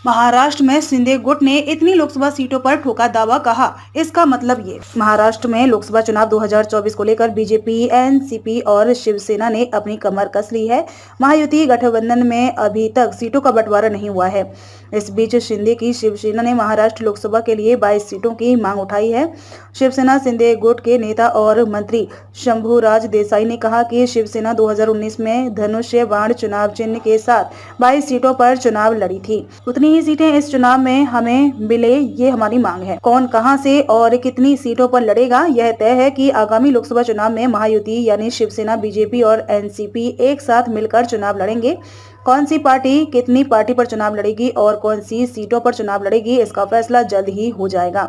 महाराष्ट्र में शिंदे गुट ने इतनी लोकसभा सीटों पर ठोका दावा, कहा इसका मतलब ये। महाराष्ट्र में लोकसभा चुनाव 2024 को लेकर बीजेपी, एनसीपी और शिवसेना ने अपनी कमर कस ली है। महायुति गठबंधन में अभी तक सीटों का बंटवारा नहीं हुआ है। इस बीच शिंदे की शिवसेना ने महाराष्ट्र लोकसभा के लिए 22 सीटों की मांग उठाई है। शिवसेना शिंदे गुट के नेता और मंत्री शंभूराज देसाई ने कहा कि शिवसेना 2019 में धनुष्य बाण चुनाव चिन्ह के साथ 22 सीटों पर चुनाव लड़ी थी। उतनी ही सीटें इस चुनाव में हमें मिले, ये हमारी मांग है। कौन कहां से और कितनी सीटों पर लड़ेगा, यह तय है कि आगामी लोकसभा चुनाव में महायुति यानी शिवसेना, बीजेपी और एनसीपी एक साथ मिलकर चुनाव लड़ेंगे। कौन सी पार्टी कितनी पार्टी पर चुनाव लड़ेगी और कौन सी सीटों पर चुनाव लड़ेगी, इसका फैसला जल्द ही हो जाएगा।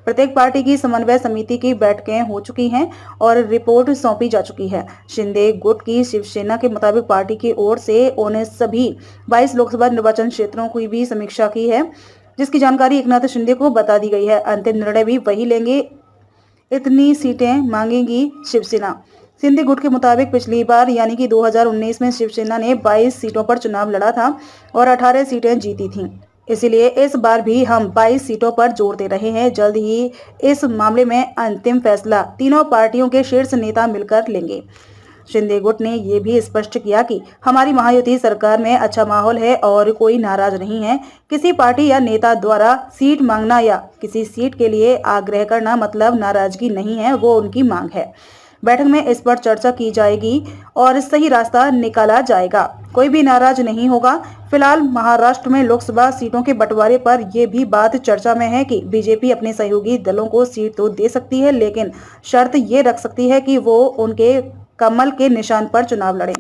प्रत्येक पार्टी की समन्वय समिति की बैठकें हो चुकी हैं और रिपोर्ट सौंपी जा चुकी है। शिंदे गुट की शिवसेना के मुताबिक पार्टी की ओर से उन्हें सभी 22 लोकसभा निर्वाचन क्षेत्रों की भी समीक्षा की है, जिसकी जानकारी एकनाथ शिंदे को बता दी गई है। अंतिम निर्णय भी वही लेंगे। इतनी सीटें मांगेगी शिवसेना। शिंदे गुट के मुताबिक पिछली बार यानी कि 2019 में शिवसेना ने 22 सीटों पर चुनाव लड़ा था और 18 सीटें जीती थीं। इसलिए इस बार भी हम 22 सीटों पर जोर दे रहे हैं। जल्द ही इस मामले में अंतिम फैसला तीनों पार्टियों के शीर्ष नेता मिलकर लेंगे। शिंदे गुट ने ये भी स्पष्ट किया कि हमारी महायुति सरकार में अच्छा माहौल है और कोई नाराज नहीं है। किसी पार्टी या नेता द्वारा सीट मांगना या किसी सीट के लिए आग्रह करना मतलब नाराजगी नहीं है, वो उनकी मांग है। बैठक में इस पर चर्चा की जाएगी और सही रास्ता निकाला जाएगा। कोई भी नाराज नहीं होगा। फिलहाल महाराष्ट्र में लोकसभा सीटों के बंटवारे पर यह भी बात चर्चा में है कि बीजेपी अपने सहयोगी दलों को सीट तो दे सकती है, लेकिन शर्त ये रख सकती है कि वो उनके कमल के निशान पर चुनाव लड़ें।